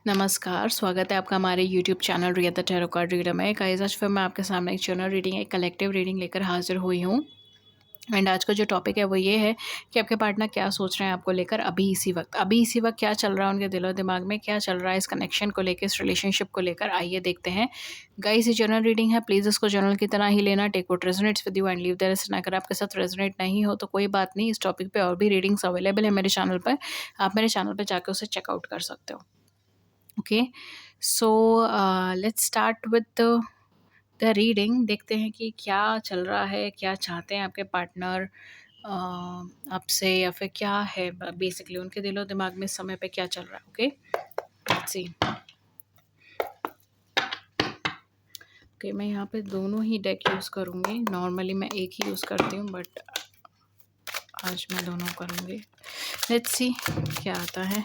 नमस्कार, स्वागत है आपका हमारे YouTube channel Riya the tarot card reader में। गाइस, आज फिर मैं आपके सामने एक जनरल रीडिंग, एक कलेक्टिव रीडिंग लेकर हाजिर हुई हूँ। एंड आज का जो टॉपिक है वो ये है कि आपके पार्टनर क्या सोच रहे हैं आपको लेकर अभी इसी वक्त क्या चल रहा है उनके दिलो दिमाग में, क्या चल रहा है इस कनेक्शन को लेकर, इस रिलेशनशिप को लेकर। आइए देखते हैं। गाइस, ये जनरल रीडिंग है, प्लीज़ इसको जनरल की तरह ही लेना। Take what resonates with you and leave the rest. अगर आपके साथ रेजोनेट नहीं हो तो कोई बात नहीं, इस टॉपिक पे और भी रीडिंग्स अवेलेबल है मेरे चैनल पर। आप मेरे चैनल पर जाकर उसे चेकआउट कर सकते हो। Okay, so let's start with the reading. देखते हैं कि क्या चल रहा है, क्या चाहते हैं आपके पार्टनर आपसे, या फिर क्या है बेसिकली उनके दिलो दिमाग में इस समय पे क्या चल रहा है। Okay, let's see. ओके, मैं यहाँ पे दोनों ही डेक यूज़ करूँगी। नॉर्मली मैं एक ही यूज़ करती हूँ, बट आज मैं दोनों करूँगी। लेट्स सी क्या आता है।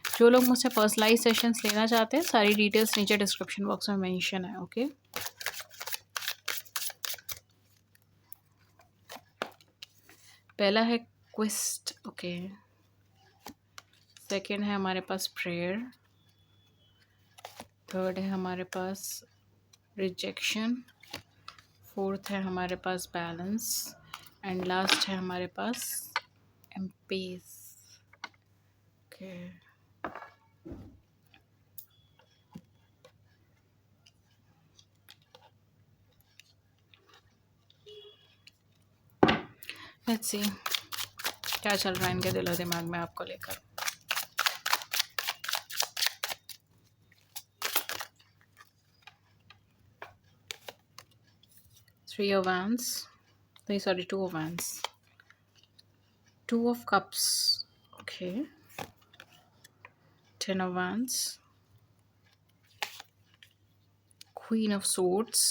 जो लोग मुझसे पर्सनलाइज सेशंस लेना चाहते हैं, सारी डिटेल्स नीचे डिस्क्रिप्शन बॉक्स में मेंशन है। ओके, पहला है क्विस्ट। ओके, सेकंड है हमारे पास प्रेयर, थर्ड है हमारे पास रिजेक्शन, फोर्थ है हमारे पास बैलेंस, एंड लास्ट है हमारे पास एम्पेस। ओके, लेट्स सी क्या चल रहा है इनके दिलो दिमाग में आपको लेकर। थ्री ऑफ वैंड्स, नहीं sorry, two of wands, two of cups. Okay, ten of wands, queen of swords,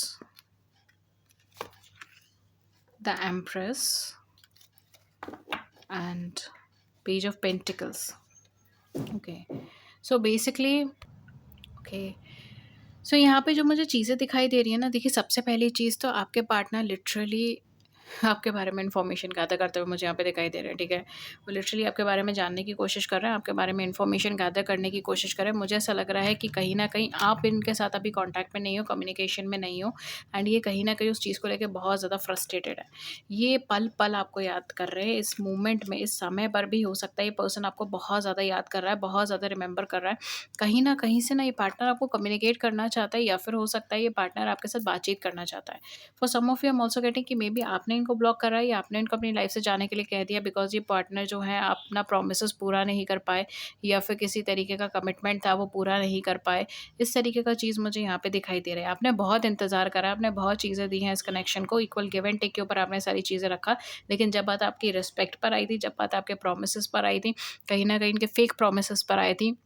the empress, and page of pentacles. Okay, so basically, okay, so यहाँ पे जो मुझे चीज़ें दिखाई दे रही है ना, देखिए सबसे पहली चीज़ तो आपके पार्टनर लिटरली आपके बारे में इन्फॉर्मेशन गैदर करते हुए मुझे यहाँ पे दिखाई दे रहे हैं। ठीक है, वो लिटरली आपके बारे में जानने की कोशिश कर रहे हैं, आपके बारे में इन्फॉर्मेशन गैदर करने की कोशिश कर रहे हैं। मुझे ऐसा लग रहा है कि कहीं ना कहीं आप इनके साथ अभी कांटेक्ट में नहीं हो, कम्युनिकेशन में नहीं हो, एंड ये कहीं ना कहीं उस चीज़ को लेकर बहुत ज़्यादा फ्रस्ट्रेटेड है। ये पल पल आपको याद कर रहे हैं, इस मोमेंट में, इस समय पर भी हो सकता है ये पर्सन आपको बहुत ज़्यादा याद कर रहा है, बहुत ज़्यादा रिमेंबर कर रहा है। कहीं न कहीं से ना ये पार्टनर आपको कम्युनिकेट करना चाहता है, या फिर हो सकता है ये पार्टनर आपके साथ बातचीत करना चाहता है। For some of you I am also getting कि मे बी आपने इनको ब्लॉक करा है, या आपने इनको अपनी लाइफ से जाने के लिए कह दिया, बिकॉज़ ये पार्टनर जो है अपना प्रोमिसेस पूरा नहीं कर पाए, या फिर किसी तरीके का कमिटमेंट था वो पूरा नहीं कर पाए। इस तरीके का चीज़ मुझे यहाँ पे दिखाई दे रहा है। आपने बहुत इंतज़ार करा, आपने बहुत चीज़ें दी हैं इस कनेक्शन को, इक्वल गिव एंड टेक के ऊपर आपने सारी चीज़ें रखा, लेकिन जब बात आपकी रिस्पेक्ट पर आई थी, जब बात आपके प्रोमिसेस पर आई थी, कहीं न कहीं इनके फेक प्रोमिसेस पर आई थी,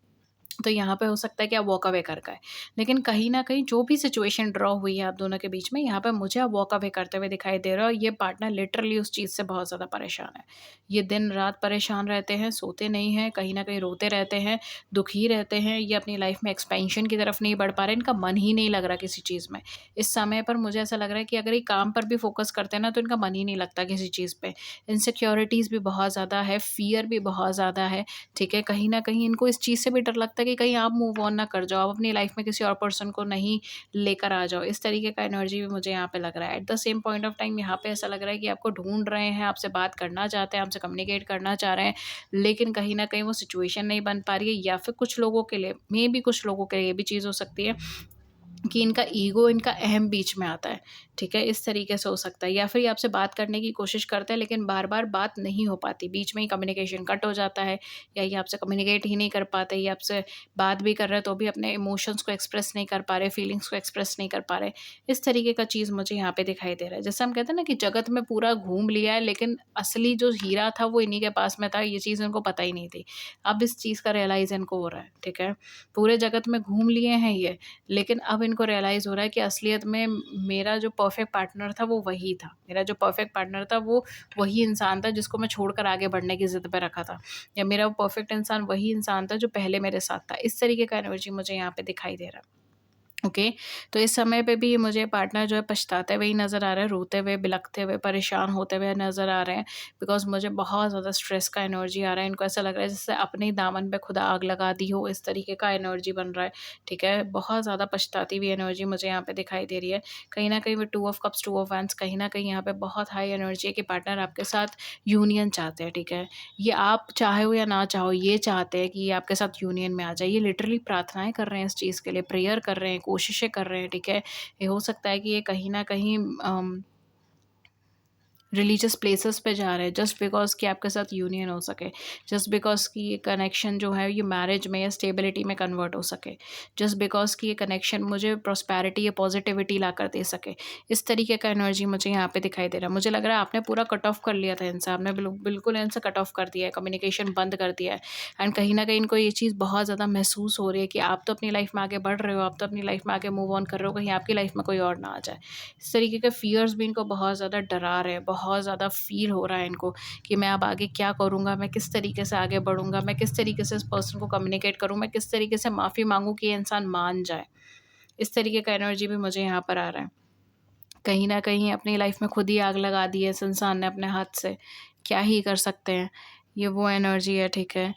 तो यहाँ पे हो सकता है कि आप वॉक अवे कर गए। लेकिन कहीं न कहीं जो भी सिचुएशन ड्रॉ हुई है आप दोनों के बीच में, यहाँ पे मुझे आप वॉक अवे करते हुए दिखाई दे रहे हो, और ये पार्टनर लिटरली उस चीज़ से बहुत ज़्यादा परेशान है। ये दिन-रात परेशान रहते हैं, सोते नहीं हैं, कहीं न कहीं रोते रहते हैं, दुखी रहते हैं, ये अपनी लाइफ़ में एक्सपेंशन की तरफ नहीं बढ़ पा रहे, इनका मन ही नहीं लग रहा किसी चीज़ में। इस समय पर मुझे ऐसा लग रहा है कि अगर ये काम पर भी फ़ोकस करते हैं ना, तो इनका मन ही नहीं लगता किसी चीज़ पे। इनसिक्योरिटीज़ भी बहुत ज़्यादा है, फ़ियर भी बहुत ज़्यादा है। ठीक है, कहीं न कहीं इनको इस चीज़ से भी डर लगता है कि कहीं आप मूव ऑन ना कर जाओ, आप अपनी लाइफ़ में किसी और पर्सन को नहीं लेकर आ जाओ। इस तरीके का एनर्जी भी मुझे यहाँ पे लग रहा है। At the same point of time यहाँ पे ऐसा लग रहा है कि आपको ढूँढ रहे हैं, आपसे बात करना चाहते हैं, आपसे कम्युनिकेट करना चाह रहे हैं, लेकिन कहीं न कहीं वो सिचुएशन नहीं बन पा रही है, या फिर कुछ लोगों के लिए, मेबी कुछ लोगों के लिए ये भी चीज़ हो सकती है कि इनका ईगो, इनका अहम बीच में आता है। ठीक है, इस तरीके से हो सकता है, या फिर ये आपसे बात करने की कोशिश करते हैं, लेकिन बार-बार बात नहीं हो पाती, बीच में ही कम्युनिकेशन कट हो जाता है, या ये आपसे कम्युनिकेट ही नहीं कर पाते, ये आपसे बात भी कर रहे हैं तो भी अपने इमोशंस को एक्सप्रेस नहीं कर पा रहे, फीलिंग्स को एक्सप्रेस नहीं कर पा रहे। इस तरीके का चीज़ मुझे यहाँ पे दिखाई दे रहा है। जैसे हम कहते हैं ना कि जगत में पूरा घूम लिया है, लेकिन असली जो हीरा था वो इन्हीं के पास में था, ये चीज़ इनको पता ही नहीं थी। अब इस चीज़ का रियलाइज़ इनको हो रहा है। ठीक है, पूरे जगत में घूम लिए हैं ये, लेकिन अब इनको रियलाइज़ हो रहा है कि असलियत में मेरा जो परफेक्ट पार्टनर था वो वही था। मेरा जो परफेक्ट पार्टनर था वो वही इंसान था जिसको मैं छोड़कर आगे बढ़ने की ज़िद पे रखा था, या मेरा वो परफेक्ट इंसान वही इंसान था जो पहले मेरे साथ था। इस तरीके का एनर्जी मुझे यहाँ पे दिखाई दे रहा है। ओके। तो इस समय पे भी मुझे पार्टनर जो है पछताते हुए ही नज़र आ रहा है, रोते हुए, बिलखते हुए, परेशान होते हुए नज़र आ रहे हैं, बिकॉज़ मुझे बहुत ज़्यादा स्ट्रेस का एनर्जी आ रहा है। इनको ऐसा लग रहा है जैसे अपने ही दामन पे खुद आग लगा दी हो, इस तरीके का एनर्जी बन रहा है, ठीक है? बहुत ज़्यादा पछताती हुई एनर्जी मुझे यहाँ पे दिखाई दे रही है। कहीं न कहीं वो two of cups, two of wands, कहीं न कहीं यहाँ पे बहुत हाई एनर्जी है कि पार्टनर आपके साथ यूनियन चाहते हैं, ठीक है? ये आप चाहो या ना चाहो, ये चाहते हैं कि ये आपके साथ यूनियन में आ जाए। ये लिटरली प्रार्थनाएँ कर रहे हैं इस चीज़ के लिए, प्रेयर कर रहे हैं, कोशिशें कर रहे हैं, ठीक है? ये हो सकता है कि ये कहीं न कहीं रिलीजियस प्लेसेस पे जा रहे हैं जस्ट बिकॉज़ कि आपके साथ यूनियन हो सके, जस्ट बिकॉज़ कि ये कनेक्शन जो है ये मैरिज में या स्टेबिलिटी में कन्वर्ट हो सके, जस्ट बिकॉज़ कि ये कनेक्शन मुझे प्रॉस्पेरिटी या पॉजिटिविटी लाकर दे सके। इस तरीके का एनर्जी मुझे यहाँ पे दिखाई दे रहा है। मुझे लग रहा है आपने पूरा कट ऑफ कर लिया था इनसे, आपने बिल्कुल इनसे कट ऑफ कर दिया है, कम्युनिकेशन बंद कर दिया है, एंड कहीं न कहीं इनको ये चीज़ बहुत ज़्यादा महसूस हो रही है कि आप तो अपनी लाइफ़ में आगे बढ़ रहे हो, आप तो अपनी लाइफ़ में आगे मूव ऑन कर रहे हो, कहीं आपकी लाइफ़ में कोई और ना आ जाए। इस तरीके के फ़ियर्स भी इनको बहुत ज़्यादा डरा रहे हैं, बहुत ज़्यादा फ़ील हो रहा है इनको कि मैं अब आगे क्या करूँगा, मैं किस तरीके से आगे बढ़ूँगा, मैं किस तरीके से इस पर्सन को कम्युनिकेट करूँ, मैं किस तरीके से माफ़ी माँगूँ कि ये इंसान मान जाए। इस तरीके का एनर्जी भी मुझे यहाँ पर आ रहा है। कहीं न कहीं अपनी लाइफ़ में खुद ही आग लगा दी है इस इंसान ने अपने हाथ से, क्या ही कर सकते हैं। ये वो एनर्जी है, ठीक है?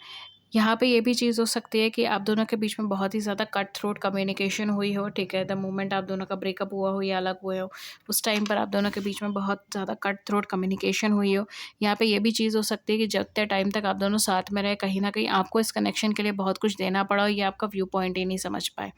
यहाँ पे ये भी चीज़ हो सकती है कि आप दोनों के बीच में बहुत ही ज़्यादा कट थ्रोट कम्युनिकेशन हुई हो, ठीक है? द मोमेंट आप दोनों का ब्रेकअप हुआ हो या अलग हुए हो, उस टाइम पर आप दोनों के बीच में बहुत ज़्यादा कट थ्रोट कम्युनिकेशन हुई हो। यहाँ पे ये भी चीज़ हो सकती है कि जितने टाइम तक आप दोनों साथ में रहे, कहीं न कहीं आपको इस कनेक्शन के लिए बहुत कुछ देना पड़ा हो, ये आपका व्यू पॉइंट ही नहीं समझ पाए।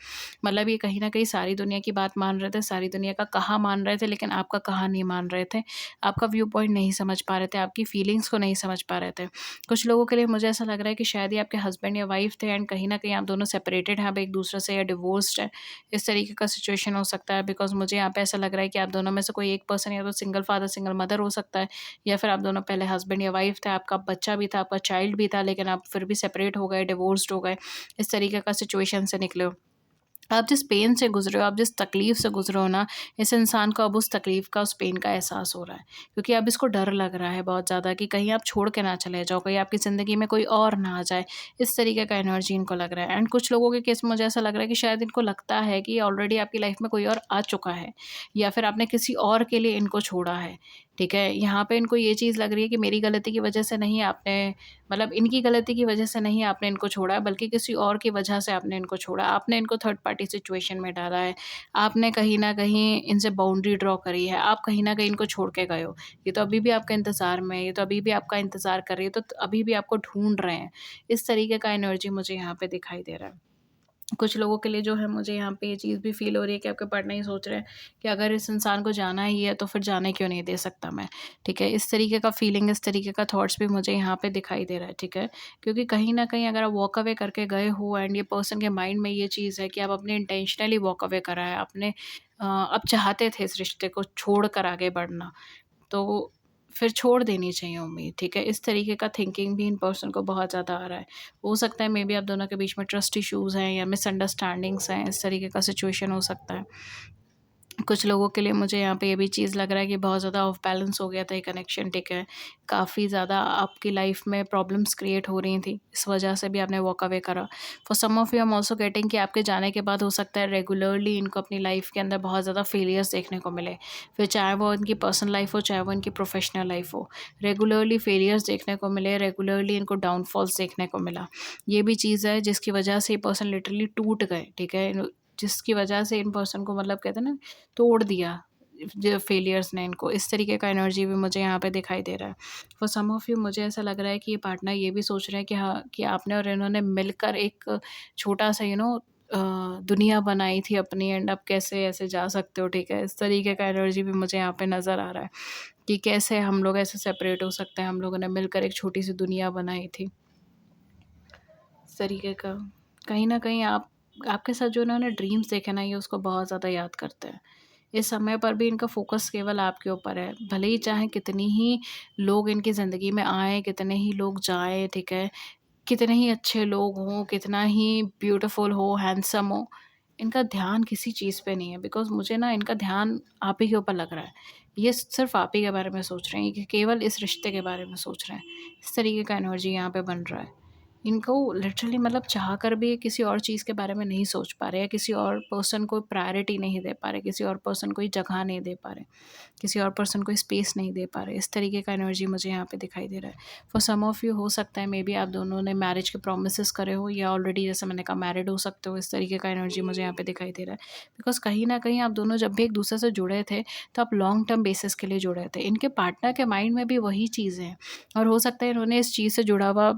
मतलब ये कहीं न कहीं सारी दुनिया की बात मान रहे थे, सारी दुनिया का कहा मान रहे थे, लेकिन आपका कहा नहीं मान रहे थे। आपका व्यू पॉइंट नहीं समझ पा रहे थे, आपकी फीलिंग्स को नहीं समझ पा रहे थे। कुछ लोगों के लिए मुझे ऐसा लग रहा है कि शायद ये आपके हस्बैंड या वाइफ थे, एंड कहीं न कहीं आप दोनों सेपरेटेड हैं अब एक-दूसरे से या डिवोर्स्ड हैं। इस तरीके का सिचुएशन हो सकता है, बिकॉज़ मुझे यहाँ पे ऐसा लग रहा है कि आप दोनों में से कोई एक पर्सन या तो सिंगल फादर, सिंगल मदर हो सकता है, या फिर आप दोनों पहले हस्बैंड या वाइफ थे, आपका बच्चा भी था, आपका चाइल्ड भी था, लेकिन आप फिर भी सेपरेट हो गए, डिवोर्स्ड हो गए। इस तरीके का सिचुएशन से निकले हो। आप जिस पेन से गुज़रे हो, आप जिस तकलीफ़ से गुज़रे हो ना, इस इंसान को अब उस तकलीफ़ का, उस पेन का एहसास हो रहा है। क्योंकि अब इसको डर लग रहा है बहुत ज़्यादा कि कहीं आप छोड़ के ना चले जाओ, कहीं आपकी ज़िंदगी में कोई और ना आ जाए। इस तरीके का एनर्जी इनको लग रहा है, एंड कुछ लोगों के केस में मुझे ऐसा लग रहा है कि शायद इनको लगता है कि ऑलरेडी आपकी लाइफ़ में कोई और आ चुका है, या फिर आपने किसी और के लिए इनको छोड़ा है, ठीक है? यहाँ पे इनको ये चीज़ लग रही है कि मेरी गलती की वज़ह से नहीं आपने, मतलब इनकी गलती की वजह से नहीं आपने इनको छोड़ा है, बल्कि किसी और की वजह से आपने इनको छोड़ा। आपने इनको थर्ड पार्टी सिचुएशन में डाला है। आपने कहीं न कहीं इनसे बाउंड्री ड्रॉ करी है। आप कहीं न कहीं इनको छोड़ के गए हो। ये तो अभी भी आपके इंतज़ार में है, ये तो अभी भी आपका इंतज़ार कर रही है, तो अभी भी आपको ढूँढ रहे हैं। इस तरीके का एनर्जी मुझे यहाँ पे दिखाई दे रहा है। कुछ लोगों के लिए जो है मुझे यहाँ पे ये चीज़ भी फ़ील हो रही है कि आपके पार्टनर ये सोच रहे हैं कि अगर इस इंसान को जाना ही है तो फिर जाने क्यों नहीं दे सकता मैं, ठीक है? इस तरीके का फ़ीलिंग, इस तरीके का थॉट्स भी मुझे यहाँ पे दिखाई दे रहा है, ठीक है? क्योंकि कहीं न कहीं अगर आप वॉक अवे करके गए हो, एंड ये पर्सन के माइंड में ये चीज़ है कि आप अपने इंटेंशनली वॉक अवे करा है, आपने आप चाहते थे इस रिश्ते को छोड़ कर आगे बढ़ना। तो फिर छोड़ देनी चाहिए उम्मीद, ठीक है? इस तरीके का थिंकिंग भी इन पर्सन को बहुत ज़्यादा आ रहा है। हो सकता है मेबी आप दोनों के बीच में ट्रस्ट इश्यूज़ हैं या मिसअंडरस्टैंडिंग्स हैं, इस तरीके का सिचुएशन हो सकता है। कुछ लोगों के लिए मुझे यहाँ पे ये भी चीज़ लग रहा है कि बहुत ज़्यादा ऑफ बैलेंस हो गया था ये कनेक्शन, ठीक है? काफ़ी ज़्यादा आपकी लाइफ़ में प्रॉब्लम्स क्रिएट हो रही थी, इस वजह से भी आपने वॉक अवे करा। For some of you I am also getting कि आपके जाने के बाद हो सकता है रेगुलरली इनको अपनी लाइफ़ के अंदर बहुत ज़्यादा फेलियर्स देखने को मिले। फिर चाहे वो इनकी पर्सनल लाइफ़ हो, चाहे वो इनकी प्रोफेशनल लाइफ़ हो। रेगुलरली फेलियर्स देखने को मिले, रेगुलरली इनको डाउनफॉल्स देखने को मिला। ये भी चीज़ है जिसकी वजह से ये पर्सन लिटरली टूट गए, ठीक है? जिसकी वजह से इन पर्सन को, मतलब कहते हैं ना, तोड़ दिया जो फेलियर्स ने इनको। इस तरीके का एनर्जी भी मुझे यहाँ पे दिखाई दे रहा है। फॉर सम ऑफ यू मुझे ऐसा लग रहा है कि ये पार्टनर ये भी सोच रहे हैं कि हाँ, कि आपने और इन्होंने मिलकर एक छोटा-सा दुनिया बनाई थी अपनी, एंड अब कैसे ऐसे जा सकते हो, ठीक है? इस तरीके का एनर्जी भी मुझे यहाँ पे नज़र आ रहा है कि कैसे हम लोग ऐसे सेपरेट हो सकते हैं, हम लोगों ने मिलकर एक छोटी-सी दुनिया बनाई थी। इस तरीके का कहीं न कहीं आपके साथ जो इन्होंने ड्रीम्स देखे ना, ये उसको बहुत ज़्यादा याद करते हैं। इस समय पर भी इनका फ़ोकस केवल आपके ऊपर है। भले ही चाहे कितनी ही लोग इनकी ज़िंदगी में आएँ, कितने ही लोग जाएँ, ठीक है? कितने ही अच्छे लोग हों, कितना ही ब्यूटीफुल हो, हैंडसम हो, इनका ध्यान किसी चीज़ पे नहीं है, बिकॉज़ मुझे ना इनका ध्यान आप ही के ऊपर लग रहा है। ये सिर्फ़ आप ही के बारे में सोच रहे हैं, कि केवल इस रिश्ते के बारे में सोच रहे हैं। इस तरीके का एनर्जी यहाँ पे बन रहा है। इनको लिटरली मतलब चाह कर भी किसी और चीज़ के बारे में नहीं सोच पा रहे, या किसी और पर्सन को प्रायोरिटी नहीं दे पा रहे, किसी और पर्सन को जगह नहीं दे पा रहे, किसी और पर्सन को स्पेस नहीं दे पा रहे। इस तरीके का एनर्जी मुझे यहाँ पे दिखाई दे रहा है। फॉर सम ऑफ यू हो सकता है मे बी आप दोनों ने मैरिज के प्रोमिस करे हो, या ऑलरेडी जैसे मैंने कहा मैरिड हो सकते हो। इस तरीके का एनर्जी मुझे यहाँ पे दिखाई दे रहा है, बिकॉज कहीं ना कहीं आप दोनों जब भी एक दूसरे से जुड़े थे तो आप लॉन्ग टर्म बेसिस के लिए जुड़े थे। इनके पार्टनर के माइंड में भी वही चीज़ें हैं, और हो सकता है इन्होंने इस चीज़ से जुड़ा हुआ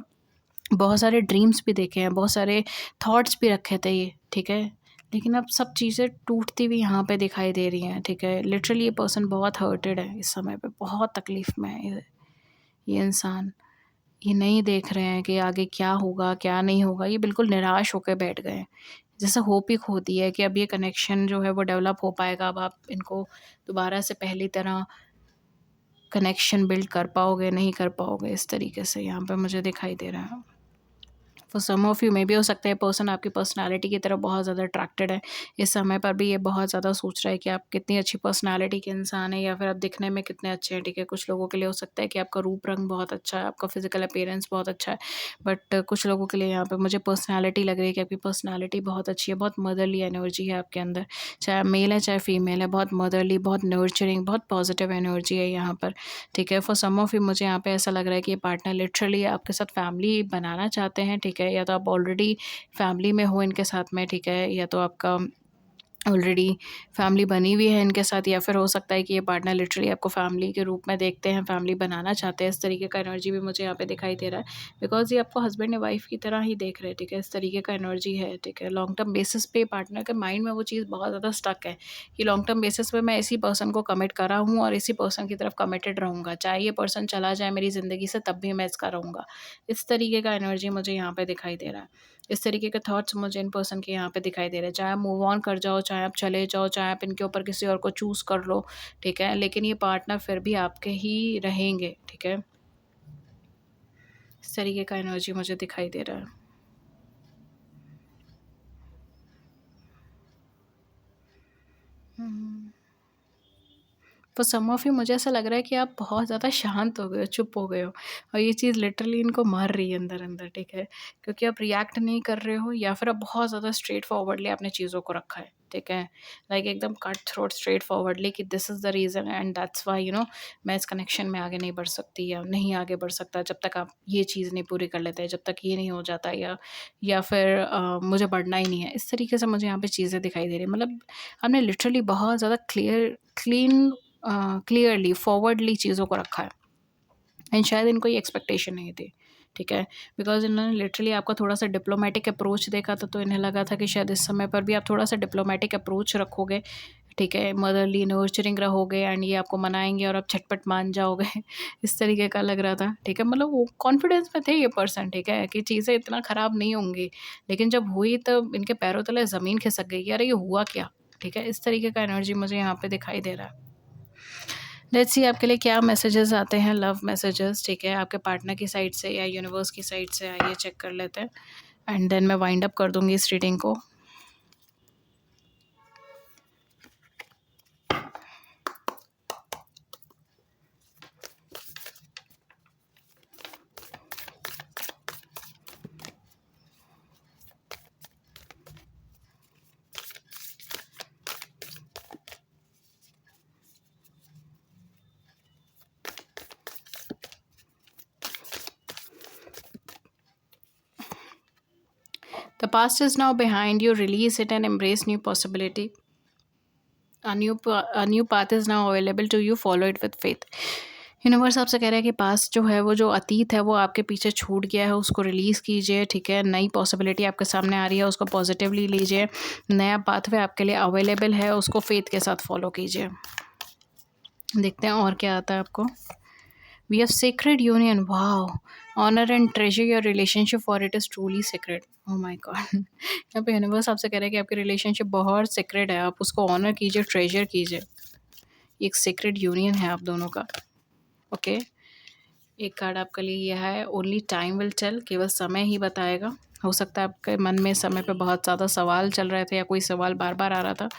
बहुत सारे ड्रीम्स भी देखे हैं, बहुत सारे थॉट्स भी रखे थे ये, ठीक है। लेकिन अब सब चीज़ें टूटती हुई यहाँ पे दिखाई दे रही हैं, ठीक है। लिटरली ये पर्सन बहुत हर्टेड है इस समय पे, बहुत तकलीफ़ में है ये इंसान। ये नहीं देख रहे हैं कि आगे क्या होगा क्या नहीं होगा, ये बिल्कुल निराश होकर बैठ गए हैं। जैसे होप ही खो दी है कि अब ये कनेक्शन जो है वो डेवलप हो पाएगा, अब आप इनको दोबारा से पहली तरह कनेक्शन बिल्ड कर पाओगे नहीं कर पाओगे, इस तरीके से यहाँ पे मुझे दिखाई दे रहा है। For some of you may भी हो सकता है पर्सन आपकी पर्सनालिटी की तरफ बहुत ज़्यादा अट्रैक्टेड है। इस समय पर भी ये बहुत ज़्यादा सोच रहा है कि आप कितनी अच्छी पर्सनालिटी के इंसान हैं, या फिर आप दिखने में कितने अच्छे हैं, ठीक है। कुछ लोगों के लिए हो सकता है कि आपका रूप रंग बहुत अच्छा है, आपका फिजिकल अपीयरेंस बहुत अच्छा है, बट कुछ लोगों के लिए यहाँ पे मुझे पर्सनालिटी लग रही है कि आपकी पर्सनालिटी बहुत अच्छी है, बहुत मदरली एनर्जी है आपके अंदर, चाहे मेल है चाहे फीमेल है, बहुत मदरली, बहुत नर्चरिंग, बहुत पॉजिटिव एनर्जी है यहाँ पर, ठीक है। फॉर सम ऑफ यू मुझे यहाँ पे ऐसा लग रहा है कि ये पार्टनर लिटरली आपके साथ फैमिली बनाना चाहते हैं, ठीक है। या तो आप ऑलरेडी फैमिली में हो इनके साथ में, ठीक है, या तो आपका ऑलरेडी फैमिली बनी हुई है इनके साथ, या फिर हो सकता है कि ये पार्टनर लिटरली आपको फैमिली के रूप में देखते हैं, फैमिली बनाना चाहते हैं। इस तरीके का एनर्जी भी मुझे यहाँ पे दिखाई दे रहा है, बिकॉज ये आपको हस्बैंड या वाइफ की तरह ही देख रहे हैं, ठीक है। इस तरीके का एनर्जी है, ठीक है। लॉन्ग टर्म बेसिस पे पार्टनर के माइंड में वो चीज़ बहुत ज़्यादा स्टक है कि लॉन्ग टर्म बेसिस पे मैं इसी पर्सन को कमिट कर रहा हूँ और इसी पर्सन की तरफ कमिटेड रहूँगा, चाहे ये पर्सन चला जाए मेरी ज़िंदगी से तब भी मैं इसका रहूँगा। इस तरीके का एनर्जी मुझे यहाँ पे दिखाई दे रहा है। इस तरीके के थॉट्स मुझे इन पर्सन के यहाँ पे दिखाई दे रहे हैं। चाहे आप मूव ऑन कर जाओ, चाहे आप चले जाओ, चाहे आप इनके ऊपर किसी और को चूज़ कर लो, ठीक है, लेकिन ये पार्टनर फिर भी आपके ही रहेंगे, ठीक है। इस तरीके का एनर्जी मुझे दिखाई दे रहा है। फॉर सम ऑफ यू मुझे ऐसा लग रहा है कि आप बहुत ज़्यादा शांत हो गए हो, चुप हो गए हो, और ये चीज़ लिटरली इनको मार रही है अंदर अंदर, ठीक है। क्योंकि आप रिएक्ट नहीं कर रहे हो, या फिर आप बहुत ज़्यादा स्ट्रेट फॉरवर्डली आपने चीज़ों को रखा है, ठीक है। लाइक एकदम कट थ्रोट स्ट्रेट फॉरवर्डली कि this is the reason and that's why मैं इस कनेक्शन में आगे नहीं बढ़ सकती या नहीं आगे बढ़ सकता जब तक आप ये चीज़ नहीं पूरी कर लेते, जब तक ये नहीं हो जाता, या फिर मुझे बढ़ना ही नहीं है। इस तरीके से मुझे यहाँ पे चीज़ें दिखाई दे रही है। मतलब आपने लिटरली बहुत ज़्यादा क्लियरली फॉरवर्डली चीज़ों को रखा है, एंड शायद इनको ये एक्सपेक्टेशन नहीं थी, ठीक है। बिकॉज इन्होंने लिटरली आपका थोड़ा सा डिप्लोमेटिक अप्रोच देखा था, तो इन्हें लगा था कि शायद इस समय पर भी आप थोड़ा सा डिप्लोमेटिक अप्रोच रखोगे, ठीक है, मदरली नर्चरिंग रहोगे, एंड ये आपको मनाएंगे और आप झटपट मान जाओगे इस तरीके का लग रहा था, ठीक है। मतलब वो कॉन्फिडेंस में थे ये पर्सन, ठीक है, कि चीज़ें इतना ख़राब नहीं होंगी, लेकिन जब हुई तब इनके पैरों तले ज़मीन खिसक गई कि अरे ये हुआ क्या, ठीक है। इस तरीके का एनर्जी मुझे यहाँ पे दिखाई दे रहा है। लेट्स सी आपके लिए क्या मैसेजेस आते हैं, लव मैसेजेस, ठीक है, आपके पार्टनर की साइड से या यूनिवर्स की साइड से। आइए चेक कर लेते हैं, एंड देन मैं वाइंड अप कर दूंगी इस रीडिंग को। The past is now behind you. Release it and embrace new possibility. A new path is now available to you. Follow it with faith. Universe आपसे कह रहा है कि पास्ट जो है, वो जो अतीत है, वो आपके पीछे छूट गया है, उसको रिलीज़ कीजिए, ठीक है। नई पॉसिबिलिटी आपके सामने आ रही है, उसको पॉजिटिवली लीजिए। नया पाथवे आपके लिए अवेलेबल है, उसको फेथ के साथ फॉलो कीजिए। देखते हैं और क्या आता है आपको। We have sacred union. Wow. Honor and treasure your relationship for it is truly sacred. Oh my God. यहाँ पे यूनिवर्स आपसे कह रहा है कि आपकी रिलेशनशिप बहुत सेक्रेड है, आप उसको ऑनर कीजिए, ट्रेजर कीजिए। एक सेक्रेड यूनियन है आप दोनों का, ओके। एक कार्ड आपके लिए यह है, ओनली टाइम विल टेल, केवल समय ही बताएगा। हो सकता है आपके मन में समय पे बहुत ज़्यादा सवाल चल रहे थे, या कोई सवाल बार बार आ रहा था,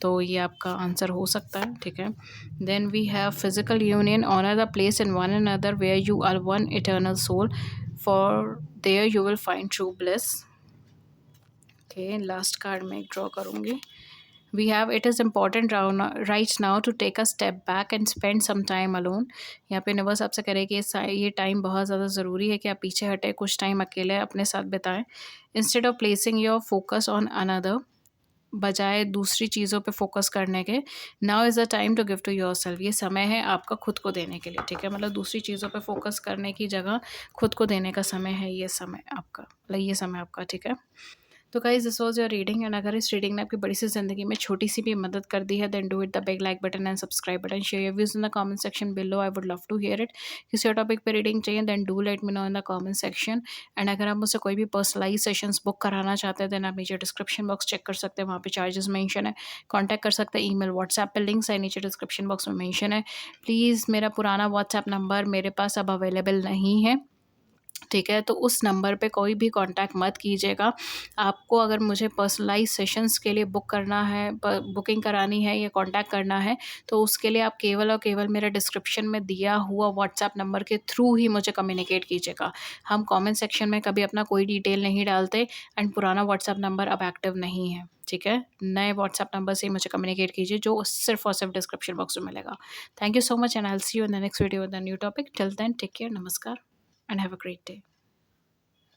तो ये आपका आंसर हो सकता है, ठीक है। Then we have physical union, honour the place in one another where you are one eternal soul, for there you will find true bliss. Okay, last card मैं ड्रॉ करूँगी. We have it is important right now to take a step back and spend some time alone. यहाँ पे universe आपसे करे कि ये time बहुत ज़्यादा ज़रूरी है कि आप पीछे हटे कुछ टाइम अकेले अपने साथ बिताएं. Instead of placing your focus on another, बजाय दूसरी चीज़ों पे फोकस करने के, now is the time to give to yourself. ये समय है आपका खुद को देने के लिए. ठीक है, मतलब दूसरी चीज़ों पे फोकस करने की जगह खुद को देने का समय है ये समय आपका, मतलब ये समय आपका. ठीक है, तो guys this was your reading. And अगर इस रीडिंग ने आपकी बड़ी सी ज़िंदगी में छोटी सी भी मदद कर दी है, then do it the big like button and subscribe button. Share your views in the comment section below, I would love to hear it. किसी और टॉपिक पे रीडिंग चाहिए then do let me know in the comment section. And अगर आप मुझसे कोई भी personalise sessions book कराना चाहते हैं देन आप नीचे डिस्क्रिप्शन बॉक्स चेक कर सकते हैं, वहाँ पे चार्जेस मेंशन है. कॉन्टैक्ट कर सकते हैं, ईमेल व्हाट्सएप पे लिंक्स है नीचे डिस्क्रिप्शन बॉक्स में मेंशन है. प्लीज़ मेरा पुराना व्हाट्सएप नंबर मेरे पास अब अवेलेबल नहीं है. ठीक है, तो उस नंबर पे कोई भी कांटेक्ट मत कीजिएगा. आपको अगर मुझे पर्सनलाइज सेशंस के लिए बुक करना है, बुकिंग करानी है या कांटेक्ट करना है, तो उसके लिए आप केवल और केवल मेरे डिस्क्रिप्शन में दिया हुआ व्हाट्सएप नंबर के थ्रू ही मुझे कम्युनिकेट कीजिएगा. हम कमेंट सेक्शन में कभी अपना कोई डिटेल नहीं डालते. एंड पुराना व्हाट्सएप नंबर अब एक्टिव नहीं है. ठीक है, नए व्हाट्सएप नंबर से ही मुझे कम्युनिकेट कीजिए, जो सिर्फ और सिर्फ डिस्क्रिप्शन बॉक्स में मिलेगा. Thank you so much and I will see you in the next video with a new topic. Till then take care, नमस्कार and have a great day.